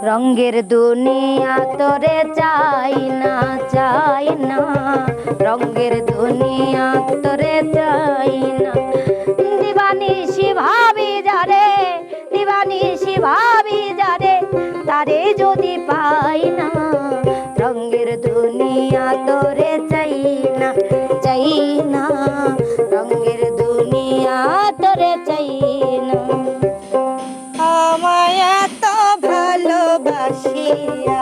রঙের দুনিয়া তোরে চাই না, চাই না, রঙের দুনিয়া তোরে চাই না। দিবানিশি ভাবি যারে, দিবানিশি ভাবি যারে, তারে যদি পাই না। রঙের দুনিয়া তোরে চাই না, চাই না, রঙের দুনিয়া তোরে চাই না। আমায় এত ভালোবাসিয়া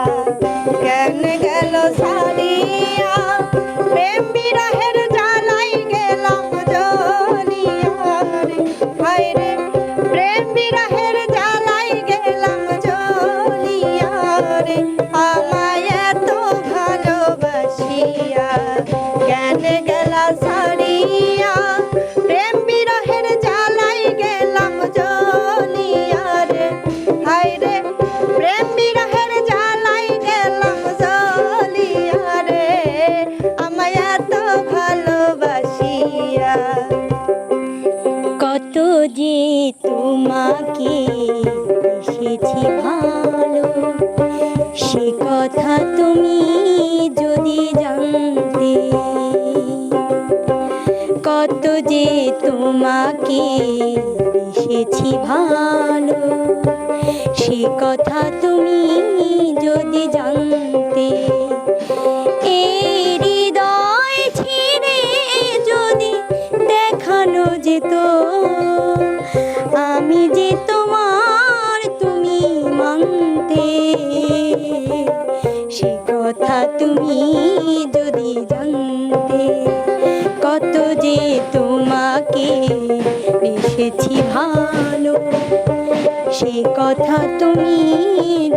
কেন গেল ছাড়িয়া, প্রেম বিরহের জ্বালাই গেলাম জ্বলিয়া রে, হায় রে প্রেম বিরহের জ্বালাই গেলাম জ্বলিয়া রে। আমায় এত ভালোবাসিয়া কেন গেল ছাড়িয়া, প্রেম বিরহের জ্বালাই গেলাম জ্বলিয়া রে, হায় রে প্রেম বিরহের জ্বালাই গেলাম জ্বলিয়া রে। আমায় এত ভালোবাসিয়া কত যে তোমাকে এসেছি ভালো, সে কথা তুমি যদি জানতে। কত যে তোমাকে এসেছি ভালো, সে কথা তুমি যদি জানতে। এই হৃদয় ছিঁড়ে যদি দেখানো যেত, আমি যে তোমার তুমি মানতে। সে কথা তুমি যদি জানতে। কত যে তোমাকে এসেছি ভালো, সে কথা তুমি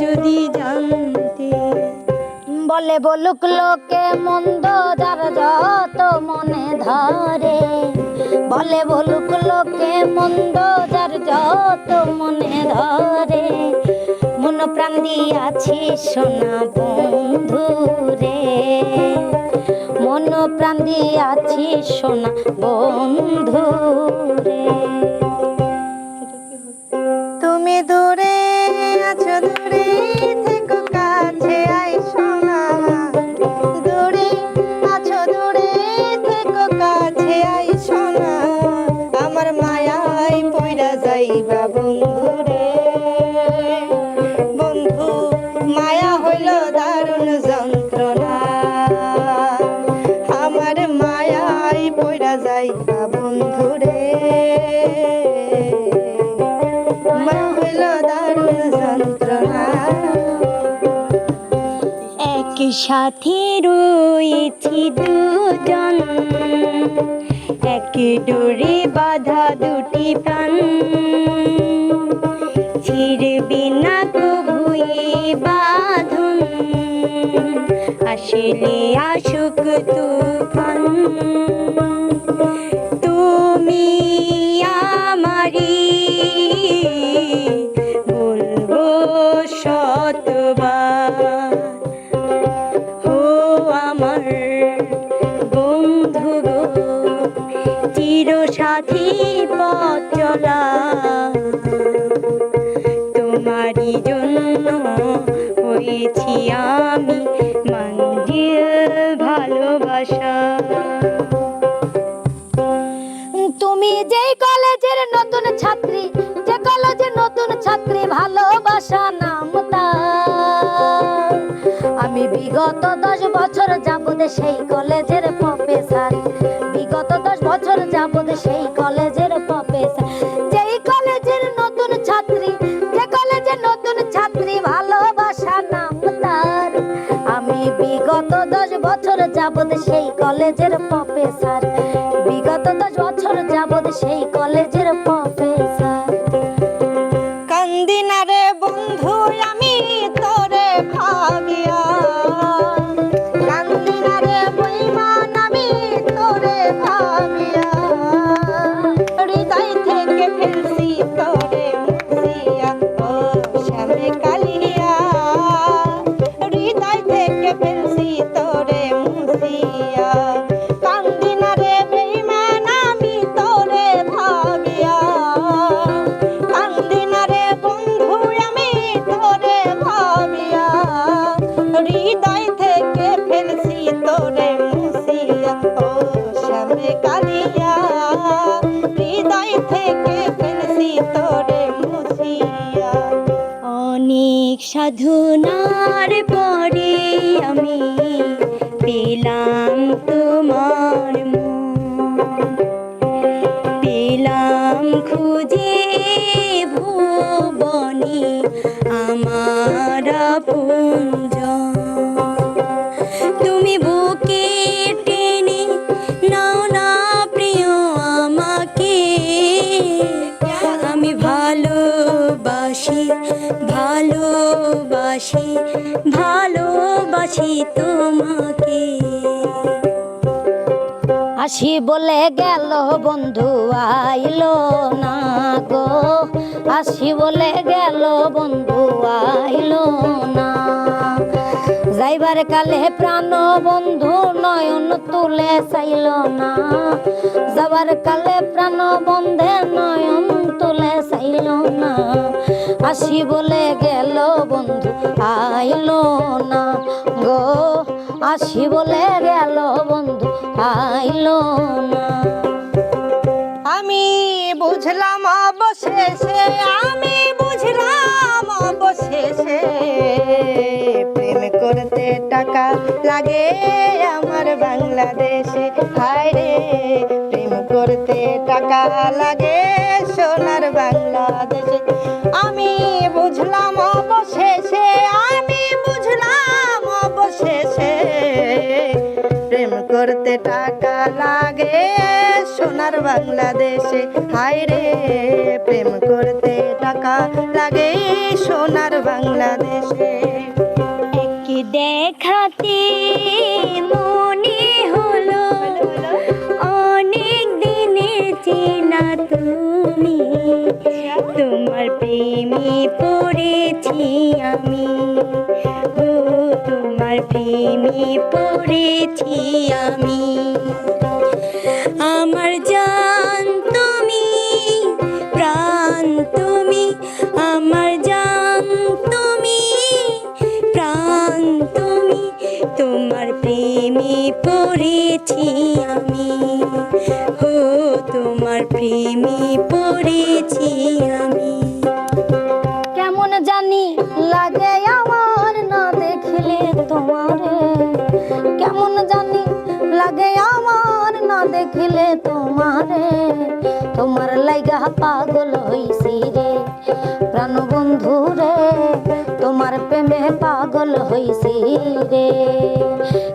যদি জানতে। বলে বলুক লোকে মন্দ যার যত মনে ধরে, বলে বলুক লোকে মন্দ যার যত মনে ধরে। মন প্রাণ দিয়াছি সোনা বন্ধু রে, মন প্রাণ দিয়াছি সোনা বন্ধু রে। তুমি দূরে আছো, দূরে থেকো কাছে আইসো না। দূরে আছো, দূরে থেকো কাছে আইসো না। আমার মায়ায় পইরা যাইবা বন্ধু রে, বন্ধু মায়া হইল দারুণ যন্ত্রণা। আমার মায়ায় পইরা যাইবা বন্ধু রে, মায়া হইল দারুণ যন্ত্রণা। এক সাথে রয়েছি দুজন, এক ডোরে বাঁধা দুটি প্রাণ। ছিড়বে না কভুই বাঁধন, আসলে আসুক তুফান। তুমি আমারি বলবো শতবার, ও আমার বন্ধু গো, চির সাথী পথ চলা। তোমারই জন্য হয়েছি আমি মঞ্জিল ভালোবাসা। তুমি যেই কলেজের নতুন ছাত্রী, যে কলেজের নতুন ছাত্রী, ভালোবাসা নাম তার। আমি বিগত 10 বছর যাবত সেই কলেজের প্রফেসর, বিগত 10 বছর যাবত সেই কলেজের প্রফেসর। যেই কলেজের নতুন ছাত্রী, যে কলেজের নতুন ছাত্রী, ভালোবাসা নাম তার। আমি বিগত 10 বছর যাবত সেই কলেজের প্রফেসর, বিগত 10 বছর যাবত সেই কলেজের প্রফেসর। কান্দি না রে বন্ধু আমি তোরে ভাবিয়া, কান্দি না রে বেঈমান আমি তোরে ভাবিয়া। হৃদয় থেকে ফেলছি তোরে মুছিয়া, ও শ্যামে কালিয়া। হৃদয় থেকে ফেলছি তোরে মুছিয়া, কান্দি না রে বেঈমান আমি তোরে ভাবিয়া। হৃদয় থেকে ফেলছি তোরে মুছিয়া ও শ্যামে কালিয়া হৃদয় থেকে ফেলছি তোরে মুছিয়া। অনেক সাধনার পরে আমি পেলাম তোমার মন, পেলাম খুঁজে ভুবনে আমার আপনজন। তুমি বুকে টেনে নাও না প্রিয় আমাকে, আমি ভালোবাসি ভালোবাসি ভালোবাসি তোমাকে। আসি বলে গেল বন্ধু আইলো না গো, আসি বলে গেল বন্ধু আইলো না। যাইবার কালে প্রাণ বন্ধু নয়ন তুলে চাইল না, যাবার কালে প্রাণ বন্ধে নয়ন তুলে চাইল না। আসি বলে গেল বন্ধু আইলো না গো, আসি বলে গেল বন্ধু আইলো না। আমি বুঝলাম অবশেষে, আমি বুঝলাম অবশেষে প্রেম করতে টাকা লাগে আমার বাংলাদেশে। হায় রে প্রেম করতে টাকা লাগে সোনার বাংলাদেশে। আমি বুঝলাম অবশেষে, আমি বুঝলাম অবশেষে প্রেম করতে টাকা লাগে সোনার বাংলাদেশে। হায় রে প্রেম করতে টাকা লাগে সোনার বাংলাদেশে। এক দেখাতে মনে হলো অনেক দিনের চেনা তুমি, তোমার প্রেমে পড়েছি আমি, ও তোমার প্রেমে পড়েছি আমি। আমার জান তুমি, প্রাণ তুমি, আমার জান তুমি, প্রাণ তুমি, তোমার প্রেমে পড়েছি আমি, ও তোমার প্রেমে পড়েছি আমি। কেমন জানি লাগে আমার না দেখলে তোমারে, কেমন জানি লাগে আমার না দেখলে তোমারে। তোমার লাইগা পাগল হইছি রে প্রাণ বন্ধু রে, তোমার প্রেমে পাগল হইছি রে।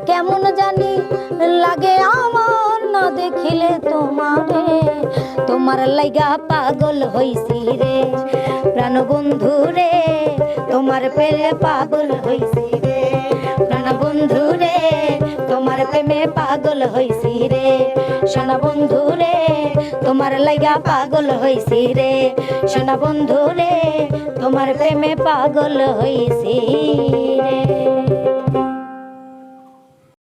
কেমন জানি লাগে আমার না দেখিলে তোমারে, তোমার লাইগা পাগল হইছি রে প্রাণ বন্ধু রে, তোমার প্রেমে পাগল হইছি রে প্রাণ বন্ধু রে, তোমার প্রেমে পাগল হইছি রে সোনা বন্ধু রে, তোমার লাইগা পাগল হইছি রে সোনা বন্ধু রে, তোমার প্রেমে পাগল হইছি রে।